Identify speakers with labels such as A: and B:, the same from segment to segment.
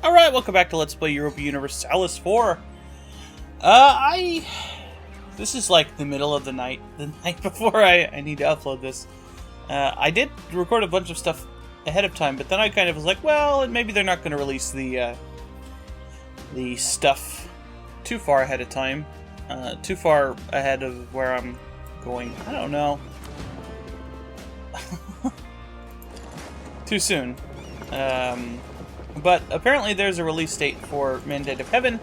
A: Alright, welcome back to Let's Play Europa Universalis 4. This is like the middle of the night before I need to upload this. I did record a bunch of stuff ahead of time, but then I kind of was like, well, maybe they're not going to release the stuff too far ahead of time. Too far ahead of where I'm going. I don't know. Too soon. But apparently there's a release date for Mandate of Heaven,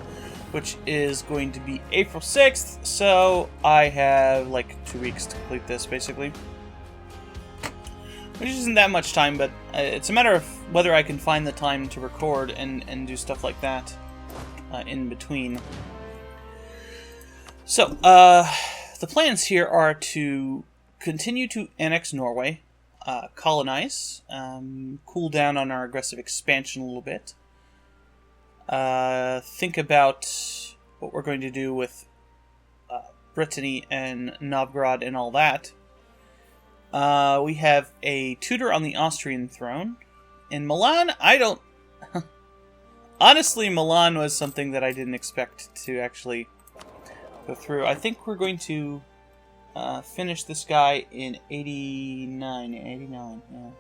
A: which is going to be April 6th, so I have like 2 weeks to complete this, basically. Which isn't that much time, but it's a matter of whether I can find the time to record and do stuff like that in between. So, the plans here are to continue to annex Norway, colonize, cool down on our aggressive expansion a little bit, think about what we're going to do with Brittany and Novgorod and all that. We have a tutor on the Austrian throne. In Milan, I don't... Honestly, Milan was something that I didn't expect to actually go through. I think we're going to finish this guy in 89, yeah.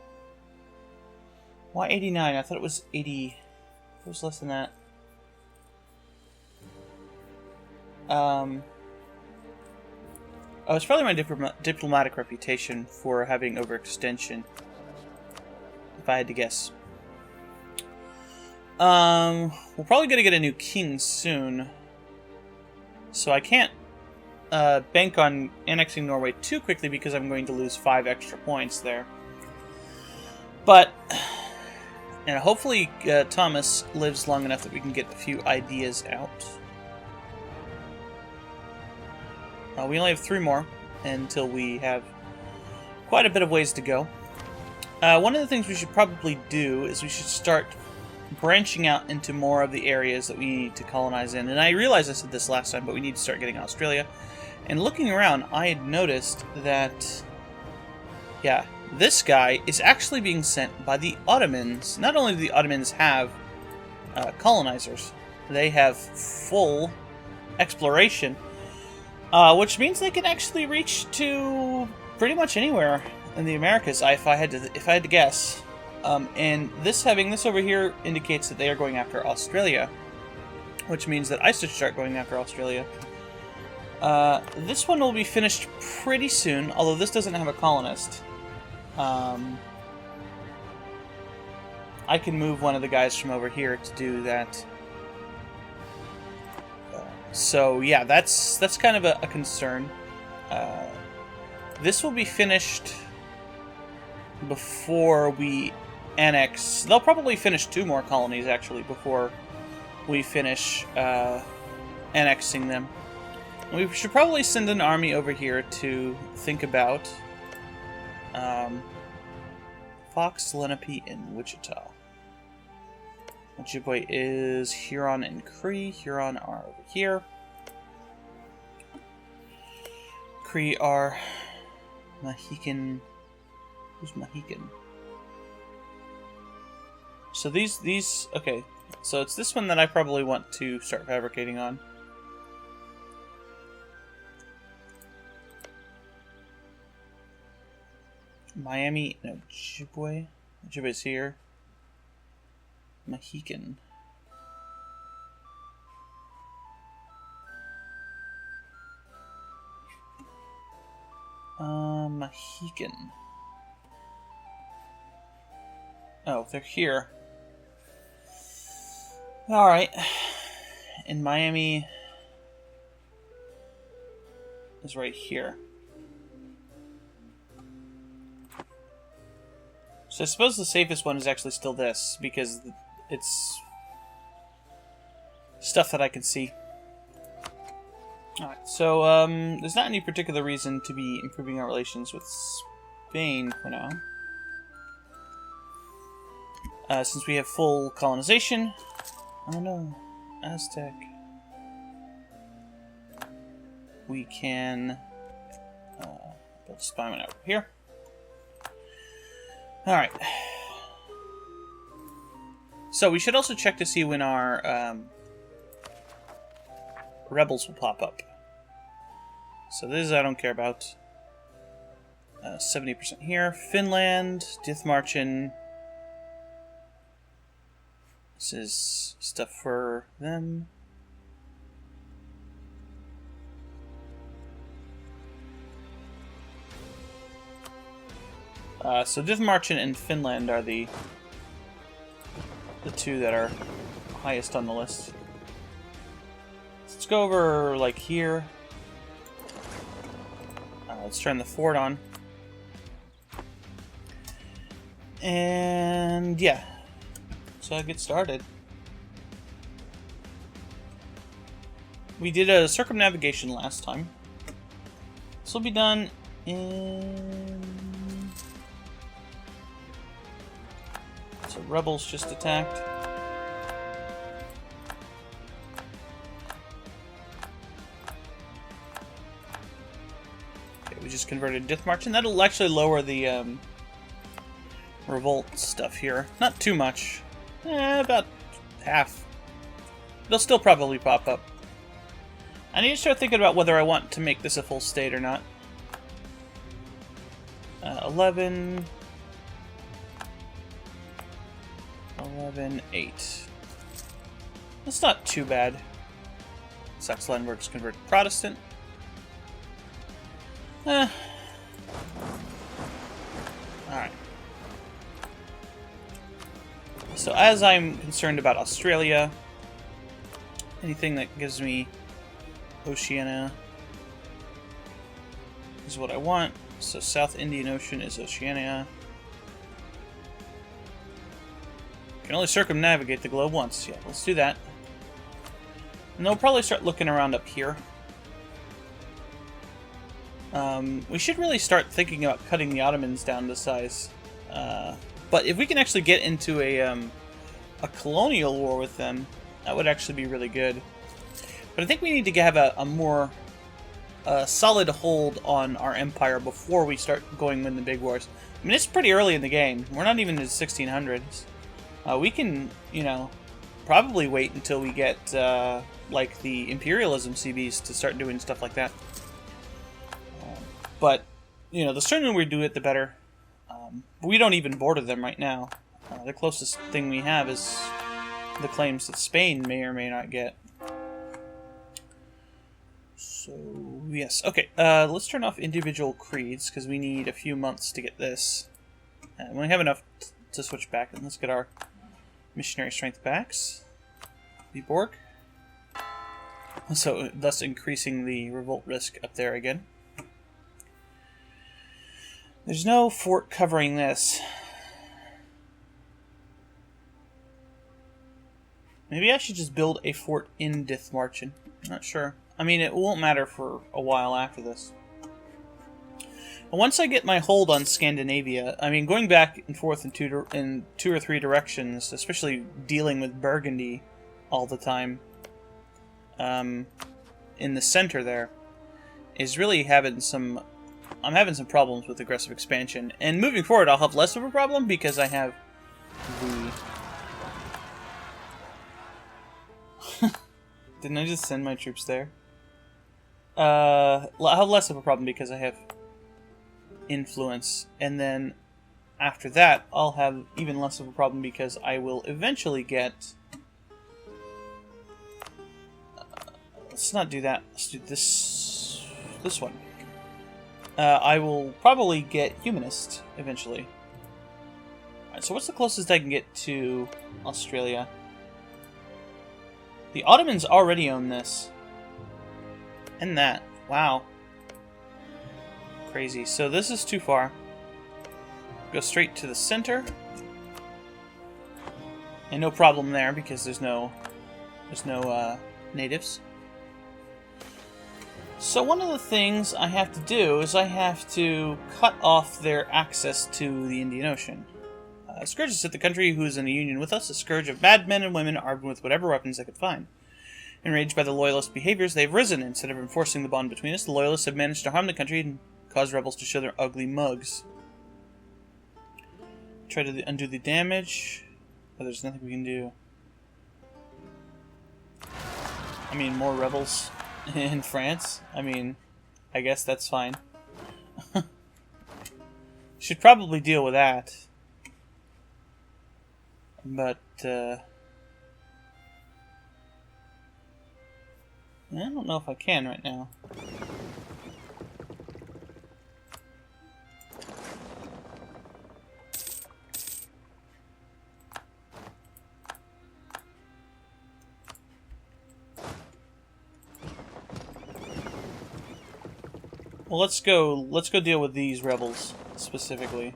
A: Why 89? I thought it was 80. It was less than that. Oh, it's probably my diplomatic reputation for having overextension, if I had to guess. We're probably going to get a new king soon, so I can't bank on annexing Norway too quickly because I'm going to lose 5 extra points there. But hopefully Thomas lives long enough that we can get a few ideas out. We only have 3 more until we have quite a bit of ways to go. One of the things we should probably do is we should start branching out into more of the areas that we need to colonize in. And I realized I said this last time, but we need to start getting Australia. And looking around, I had noticed that, yeah, this guy is actually being sent by the Ottomans. Not only do the Ottomans have colonizers, they have full exploration, which means they can actually reach to pretty much anywhere in the Americas, if I had to guess. And having this over here indicates that they are going after Australia, which means that I should start going after Australia. This one will be finished pretty soon, although this doesn't have a colonist. I can move one of the guys from over here to do that. So yeah, that's kind of a concern. This will be finished before we annex. They'll probably finish 2 more colonies actually before we finish annexing them. We should probably send an army over here to think about Fox, Lenape, and Wichita. Ojibwe is Huron and Cree. Huron are over here. Cree are Mohican. Who's Mohican? So these okay. So it's this one that I probably want to start fabricating on. Miami, no, Ojibwe. Ojibwe's here. Mohican. Mohican. Oh, they're here. Alright. And Miami is right here. So I suppose the safest one is actually still this, because it's stuff that I can see. Alright, so there's not any particular reason to be improving our relations with Spain for now. Since we have full colonization. Oh no, Aztec. We can build a spy mine over here. Alright. So we should also check to see when our rebels will pop up. So this I don't care about. 70% here. Finland, Dithmarschen. This is stuff for them. So Dithmarschen and Finland are the two that are highest on the list. Let's go over like here. Let's turn the fort on. And yeah, so I'll get started. We did a circumnavigation last time. This will be done in... So rebels just attacked. Okay, we just converted Dithmarschen. That'll actually lower the revolt stuff here. Not too much. About half. It'll still probably pop up. I need to start thinking about whether I want to make this a full state or not. 11... 11, 8. That's not too bad. Saxe-Lauenburg's converted Protestant. Alright. So as I'm concerned about Australia, anything that gives me Oceania is what I want. So South Indian Ocean is Oceania. Can only circumnavigate the globe once. Yeah, let's do that. And they'll probably start looking around up here. We should really start thinking about cutting the Ottomans down to size. But if we can actually get into a colonial war with them, that would actually be really good. But I think we need to have a more solid hold on our empire before we start going in the big wars. I mean, it's pretty early in the game. We're not even in the 1600s. We can, you know, probably wait until we get, like, the imperialism CBs to start doing stuff like that. But, you know, the sooner we do it, the better. We don't even border them right now. The closest thing we have is the claims that Spain may or may not get. So, yes. Okay, let's turn off individual creeds, because we need a few months to get this. And we have enough to switch back, and let's get our missionary strength backs. Viborg. So, thus increasing the revolt risk up there again. There's no fort covering this. Maybe I should just build a fort in Dithmarschen. I'm not sure. I mean, it won't matter for a while after this. Once I get my hold on Scandinavia, I mean, going back and forth in two or three directions, especially dealing with Burgundy all the time, in the center there, is really having some... I'm having some problems with aggressive expansion. And moving forward, I'll have less of a problem because I have the... Didn't I just send my troops there? I'll have less of a problem because I have influence. And then after that, I'll have even less of a problem because I will eventually get... let's not do that. Let's do this one. I will probably get Humanist eventually. Alright, so what's the closest I can get to Australia? The Ottomans already own this. And that. Wow. Crazy. So this is too far. Go straight to the center. And no problem there because there's no natives. So one of the things I have to do is I have to cut off their access to the Indian Ocean. Scourge has hit the country who is in a union with us, a scourge of bad men and women armed with whatever weapons they could find. Enraged by the Loyalist behaviors, they've risen. Instead of enforcing the bond between us, the Loyalists have managed to harm the country and cause rebels to show their ugly mugs. Try to undo the damage. But there's nothing we can do. I mean, more rebels in France? I mean, I guess that's fine. Should probably deal with that. But, I don't know if I can right now. Well, let's go deal with these rebels specifically.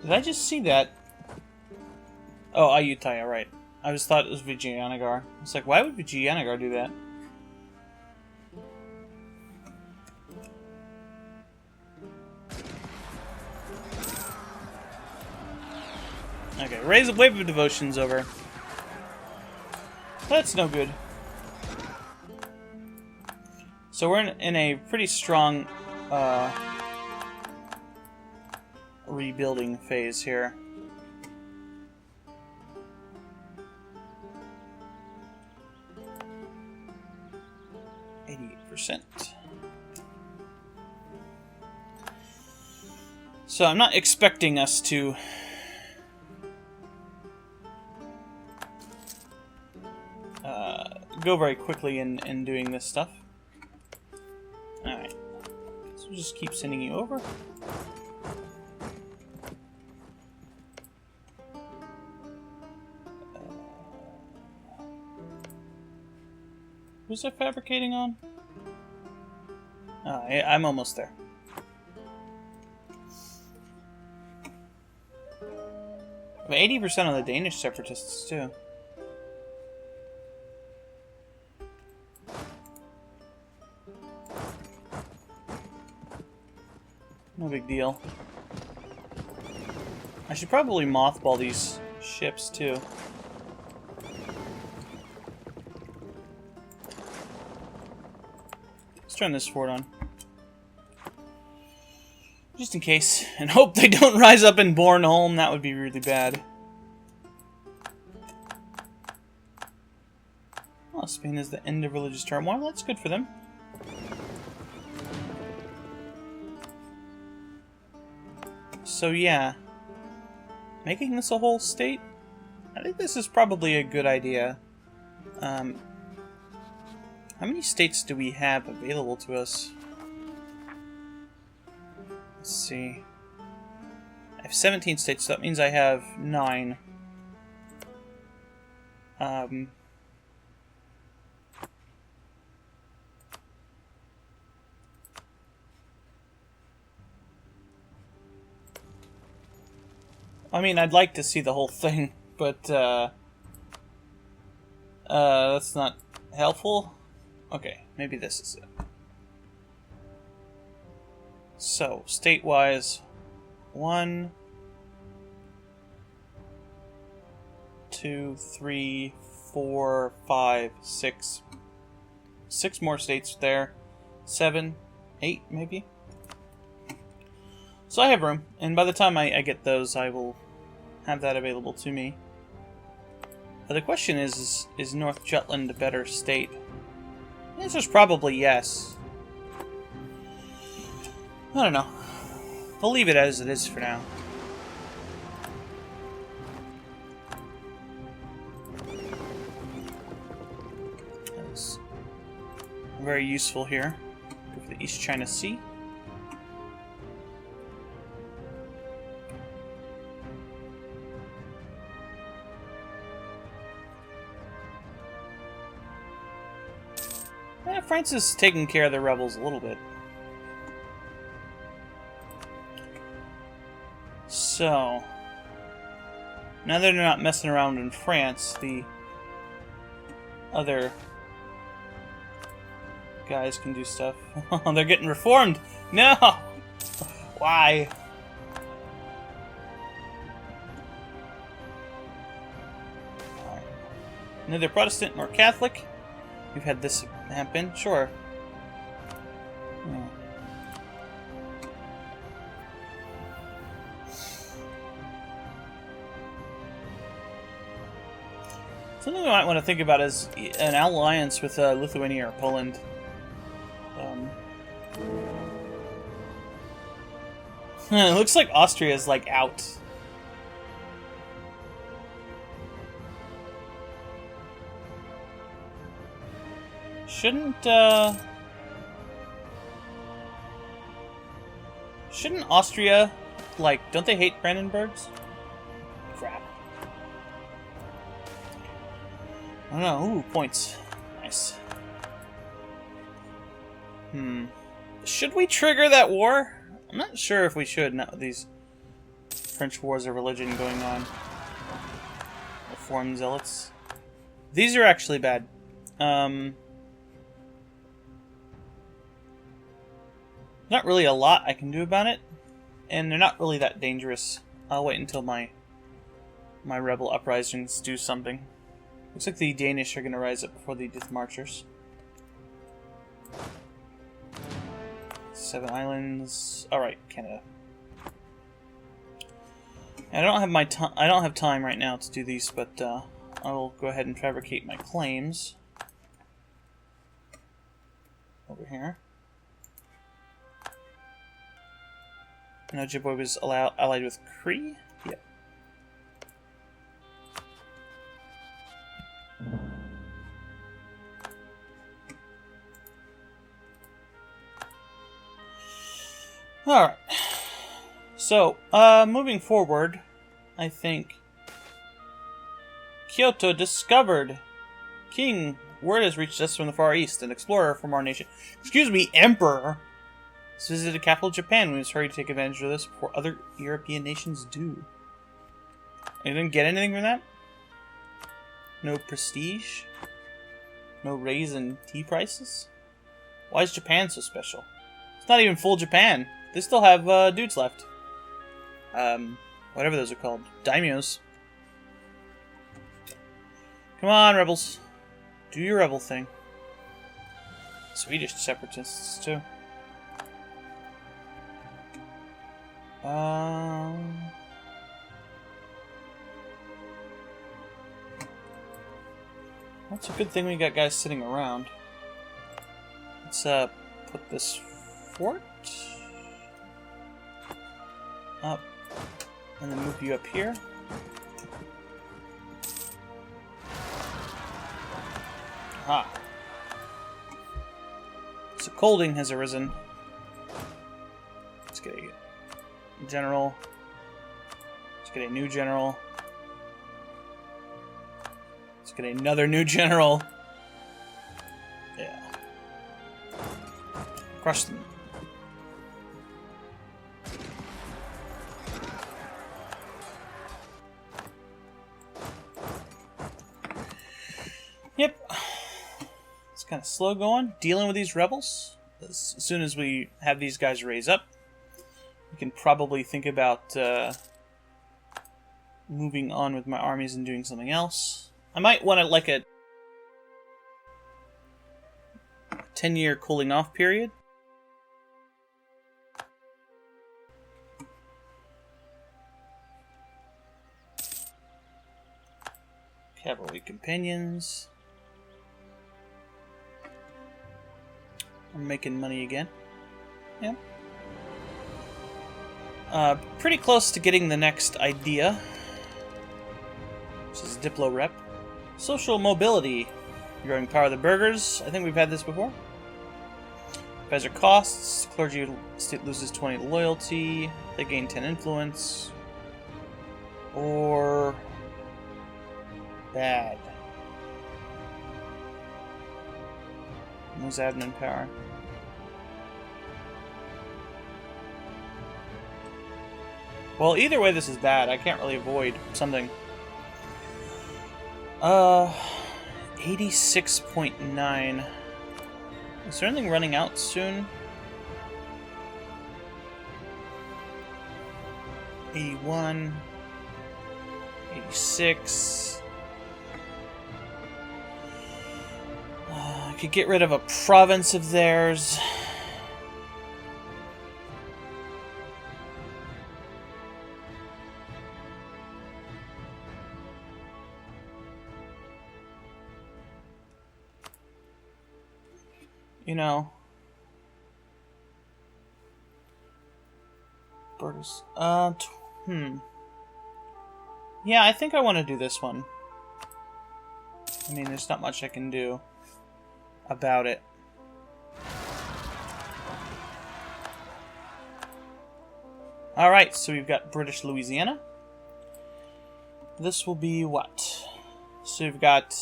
A: Did I just see that? Oh, Ayutthaya, right. I just thought it was Vijayanagar. It's like, why would Vijayanagar do that? Okay, raise a wave of devotion's over. That's no good. So we're in a pretty strong rebuilding phase here. %. So I'm not expecting us to go very quickly in doing this stuff. Alright. So we'll just keep sending you over. Who's that fabricating on? I'm almost there. We have 80% on the Danish separatists, too. No big deal. I should probably mothball these ships, too. Let's turn this fort on. Just in case. And hope they don't rise up in Bornholm. That would be really bad. Oh, Spain is the end of religious turmoil. That's good for them. So yeah. Making this a whole state? I think this is probably a good idea. How many states do we have available to us? Let's see. I have 17 states, so that means I have 9. I mean, I'd like to see the whole thing, but that's not helpful. Okay, maybe this is it. So, state-wise, 1, 2, 3, 4, 5, 6. 6 more states there. 7, 8, maybe? So I have room, and by the time I get those, I will have that available to me. But the question is North Jutland a better state? The answer is probably yes. I don't know. I'll leave it as it is for now. That's very useful here. Go for the East China Sea. France is taking care of the rebels a little bit. So, now that they're not messing around in France, the other guys can do stuff. They're getting reformed! No! Why? Neither Protestant nor Catholic. we've had this happen. Sure. Hmm. Something we might want to think about is an alliance with Lithuania or Poland. It looks like Austria is like out. Shouldn't Austria, like, don't they hate Brandenburgs? Crap. I don't know. Ooh, points. Nice. Should we trigger that war? I'm not sure if we should now with these French wars of religion going on. Reform zealots. These are actually bad. Not really a lot I can do about it, and they're not really that dangerous. I'll wait until my rebel uprisings do something. Looks like the Danish are going to rise up before the Death Marchers. 7 islands. All right, Canada. I don't have I don't have time right now to do these, but I will go ahead and fabricate my claims over here. No, Ojibwe was allied with Cree? Yep. Alright. So, moving forward, I think Kyoto discovered. King, word has reached us from the Far East. An explorer from our nation. Excuse me, Emperor! Has visited the capital of Japan. We must hurry to take advantage of this before other European nations do. You didn't get anything from that? No prestige? No raise in tea prices? Why is Japan so special? It's not even full Japan. They still have dudes left. Whatever those are called. Daimyos. Come on, rebels. Do your rebel thing. Swedish separatists, too. That's a good thing we got guys sitting around. Let's put this fort up and then move you up here. Aha. So Colding has arisen. Let's get a general. Let's get a new general. Let's get another new general. Yeah. Crush them. Yep. It's kind of slow going, dealing with these rebels. As soon as we have these guys raise up, we can probably think about moving on with my armies and doing something else. I might want to, like, a 10-year cooling off period. Cavalry companions. I'm making money again. Yeah. Pretty close to getting the next idea. This is Diplo Rep. Social mobility. Growing power of the burghers. I think we've had this before. Advisor costs. Clergy state loses 20 loyalty. They gain 10 influence. Or bad. Lose admin power. Well, either way this is bad. I can't really avoid something. 86.9. Is there anything running out soon? 81. 86. I could get rid of a province of theirs. You know. Burgess. Yeah, I think I want to do this one. I mean, there's not much I can do about it. Alright, so we've got British Louisiana. This will be what? So we've got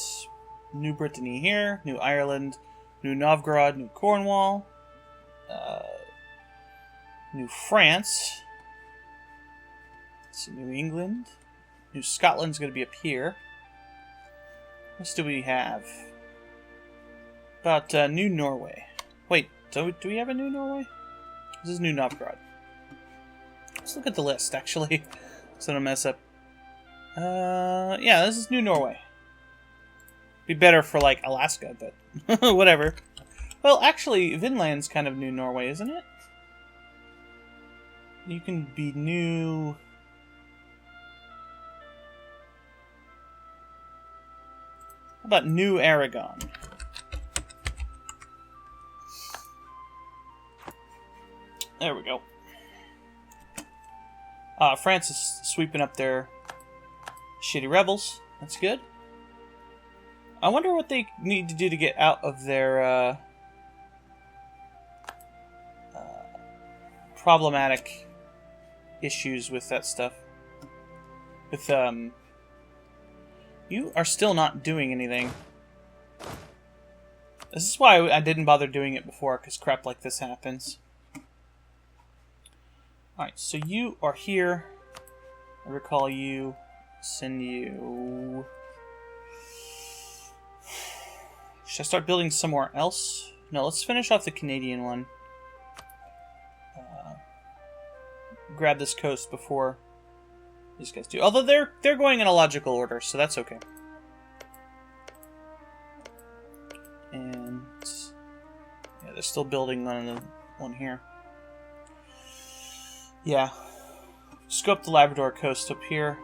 A: New Brittany here, New Ireland, New Novgorod, New Cornwall, New France, let's see, New England, New Scotland's going to be up here. What else do we have? About New Norway. Wait, do we have a New Norway? This is New Novgorod. Let's look at the list, actually, so I don't mess up. Yeah, this is New Norway. Be better for, like, Alaska, but whatever. Well, actually, Vinland's kind of New Norway, isn't it? You can be New... How about New Aragon? There we go. France is sweeping up their shitty rebels. That's good. I wonder what they need to do to get out of their problematic issues with that stuff. With, you are still not doing anything. This is why I didn't bother doing it before, because crap like this happens. Alright, so you are here. I recall you. Send you... Should I start building somewhere else? No, let's finish off the Canadian one. Grab this coast before these guys do. Although they're going in a logical order, so that's okay. And yeah, they're still building on the one here. Yeah. Just go up the Labrador coast up here.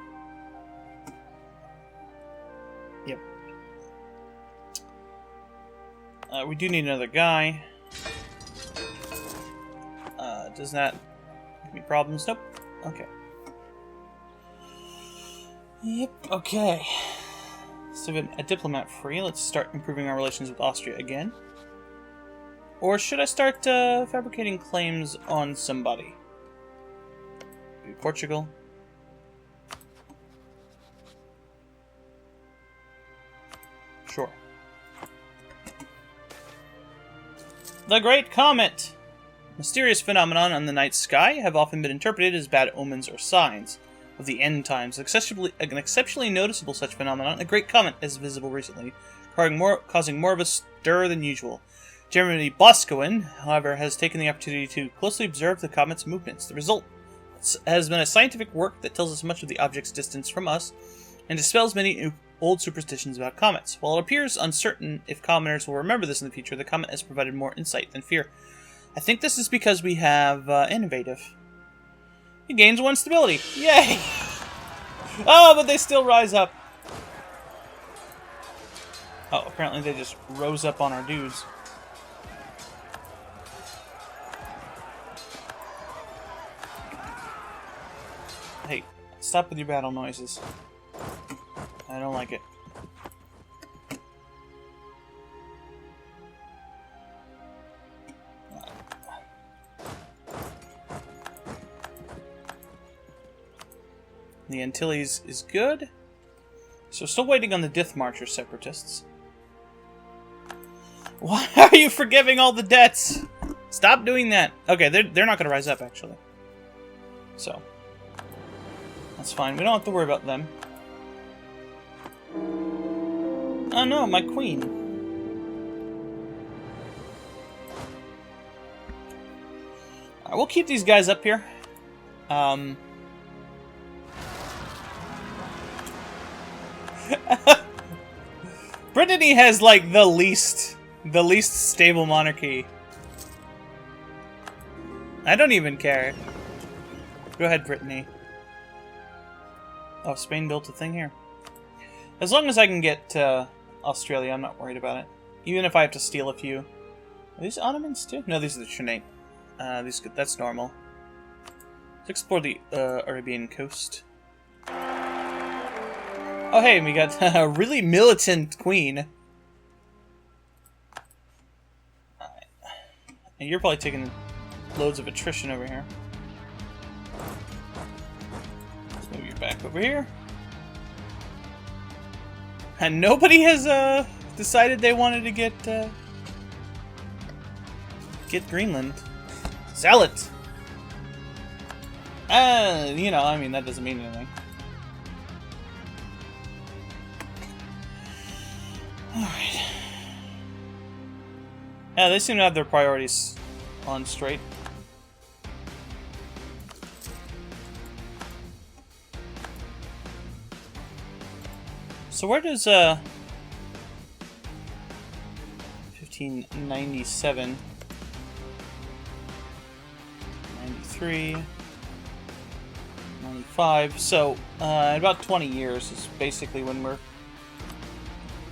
A: Yep. We do need another guy. Does that give me problems? Nope. Okay. Yep, okay. So we have a diplomat free. Let's start improving our relations with Austria again. Or should I start fabricating claims on somebody? Maybe Portugal. Sure. The Great Comet! Mysterious phenomenon on the night sky have often been interpreted as bad omens or signs of the end times. An exceptionally noticeable such phenomenon, a great comet, is visible recently, causing more of a stir than usual. Jeremy Boscawen, however, has taken the opportunity to closely observe the comet's movements. The result has been a scientific work that tells us much of the object's distance from us and dispels many old superstitions about comets. While it appears uncertain if commoners will remember this in the future, the comet has provided more insight than fear. I think this is because we have innovative. He gains 1 stability. Yay! Oh, but they still rise up. Oh, apparently they just rose up on our dudes. Hey, stop with your battle noises. I don't like it. The Antilles is good. So still waiting on the Dith Marcher separatists. Why are you forgiving all the debts? Stop doing that. Okay, they're not going to rise up, actually. So, that's fine. We don't have to worry about them. Oh no, my queen. Alright, we'll keep these guys up here. Brittany has, like, the least The least stable monarchy. I don't even care. Go ahead, Brittany. Oh, Spain built a thing here. As long as I can get Australia, I'm not worried about it. Even if I have to steal a few. Are these Ottomans too? No, these are the Trinate. That's normal. Let's explore the Arabian coast. Oh hey, we got a really militant queen. Alright. And you're probably taking loads of attrition over here. Let's move you back over here. And nobody has decided they wanted to get Greenland. Zealot! You know, I mean, that doesn't mean anything. Alright. Yeah, they seem to have their priorities on straight. So where does 1597, 93, 95, so in about 20 years is basically when we're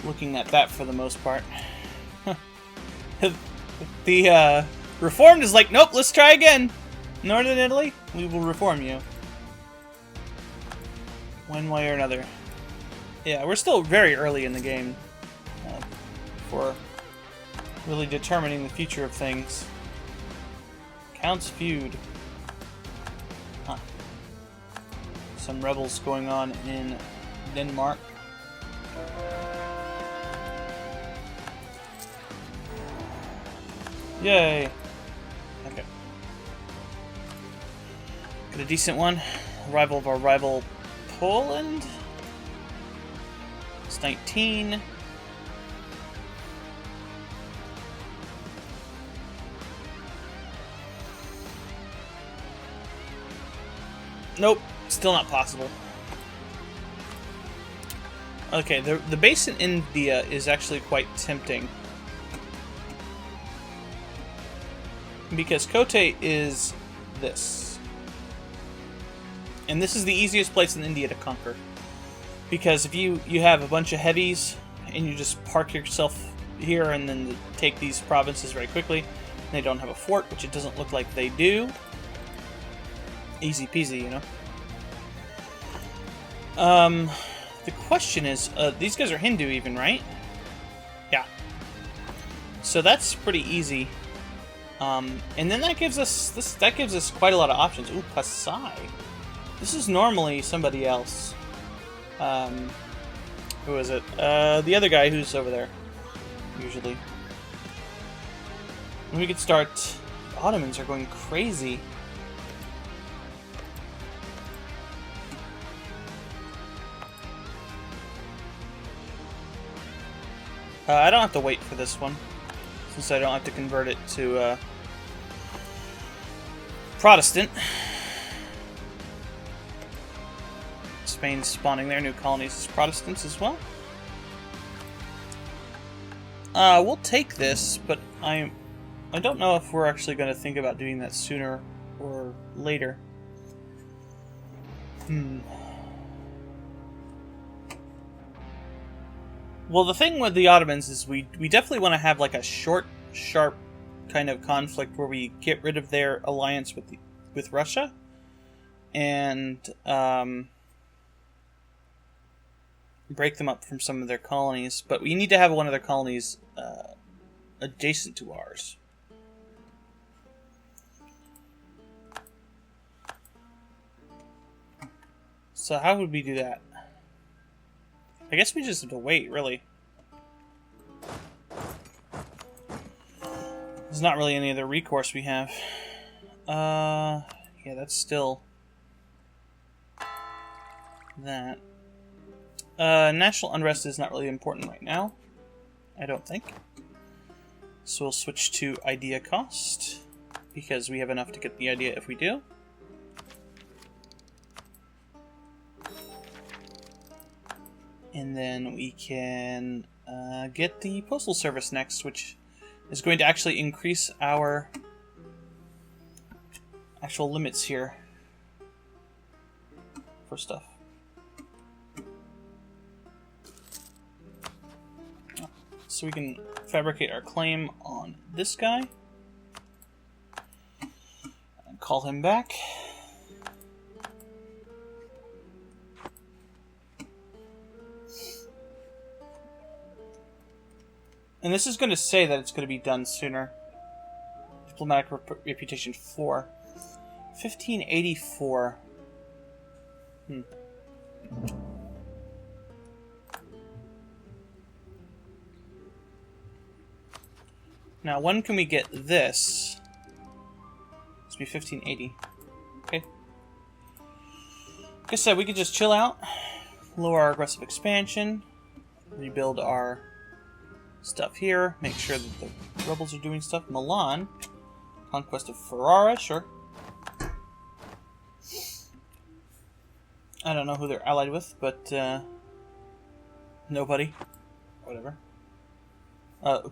A: looking at that for the most part. The Reformed is like, nope, let's try again. Northern Italy, we will reform you. One way or another. Yeah, we're still very early in the game for really determining the future of things. Count's feud. Huh. Some rebels going on in Denmark. Yay! Okay. Got a decent one. Arrival of our rival Poland. It's 19. Nope, still not possible. Okay, the base in India is actually quite tempting. Because Kotte is this. And this is the easiest place in India to conquer. Because if you have a bunch of heavies, and you just park yourself here and then take these provinces very quickly, and they don't have a fort, which it doesn't look like they do. Easy peasy, you know? The question is, these guys are Hindu even, right? Yeah. So that's pretty easy. And then that gives us quite a lot of options. Ooh, Pasai. This is normally somebody else. Who is it? The other guy who's over there, usually. And we could start... The Ottomans are going crazy. I don't have to wait for this one, since I don't have to convert it to Protestant. Spain's spawning their new colonies as Protestants as well. We'll take this, but I don't know if we're actually going to think about doing that sooner or later. Well, the thing with the Ottomans is we definitely want to have like a short, sharp kind of conflict where we get rid of their alliance with Russia, and break them up from some of their colonies. But we need to have one of their colonies adjacent to ours. So how would we do that? I guess we just have to wait, really. There's not really any other recourse we have. Yeah, that's still that. National unrest is not really important right now, I don't think. So we'll switch to idea cost, because we have enough to get the idea if we do. And then we can get the postal service next, which is going to actually increase our actual limits here for stuff. So we can fabricate our claim on this guy and call him back. And this is going to say that it's going to be done sooner. Diplomatic reputation 4. 1584. Now, when can we get this? This will be 1580. Okay. Like I said, we could just chill out, lower our aggressive expansion, rebuild our stuff here, make sure that the rebels are doing stuff. Milan, conquest of Ferrara, sure. I don't know who they're allied with, but nobody. Whatever.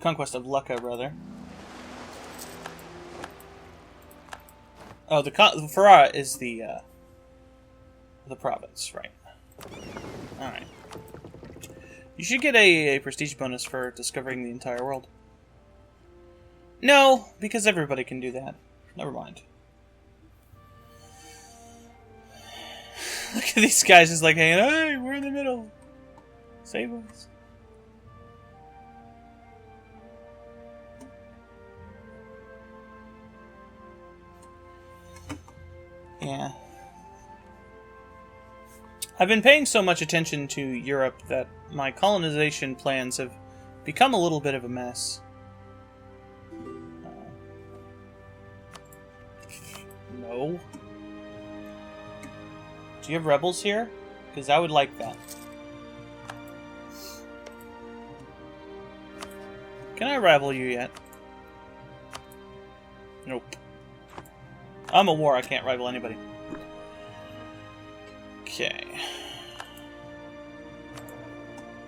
A: Conquest of Lucca, rather. Oh, the Ferrara is the province, right? All right. You should get a prestige bonus for discovering the entire world. No, because everybody can do that. Never mind. Look at these guys just like hanging, hey, we're in the middle. Save us. Yeah. I've been paying so much attention to Europe that my colonization plans have become a little bit of a mess. No. Do you have rebels here? Because I would like that. Can I rival you yet? Nope. I'm a war, I can't rival anybody. Okay.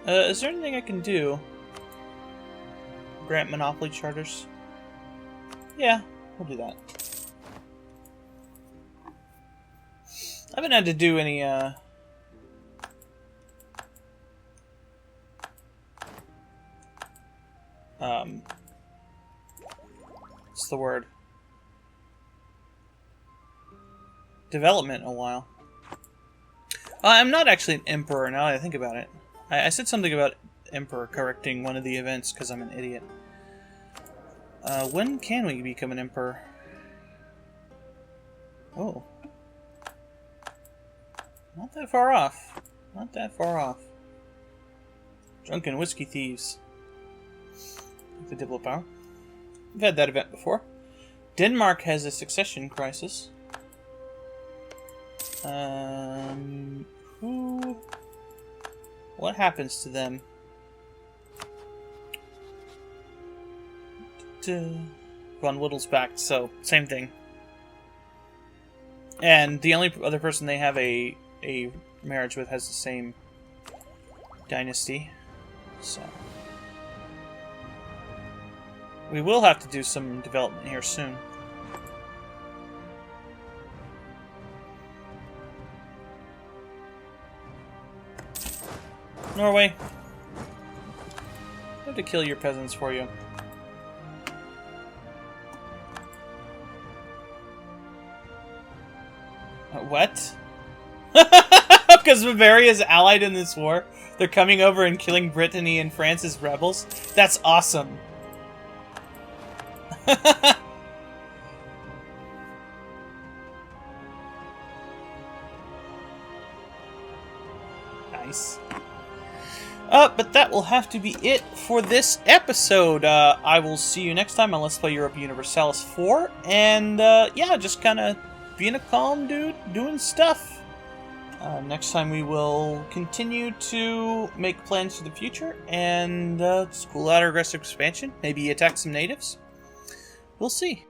A: Is there anything I can do? Grant monopoly charters? Yeah, we'll do that. I haven't had to do any, what's the word? Development in a while. I'm not actually an emperor now that I think about it. I said something about emperor correcting one of the events because I'm an idiot. When can we become an emperor? Oh. Not that far off. Not that far off. Drunken whiskey thieves. The Diplo power. We've had that event before. Denmark has a succession crisis. Who? What happens to them? Von Whittle's back, so same thing. And the only other person they have a marriage with has the same dynasty, so we will have to do some development here soon. Norway, I have to kill your peasants for you. What? Because Bavaria is allied in this war? They're coming over and killing Brittany and France's rebels? That's awesome. Nice. But that will have to be it for this episode. I will see you next time on Let's Play Europa Universalis 4. And, yeah, just kind of being a calm dude, doing stuff. Next time we will continue to make plans for the future and school out our aggressive expansion. Maybe attack some natives. We'll see.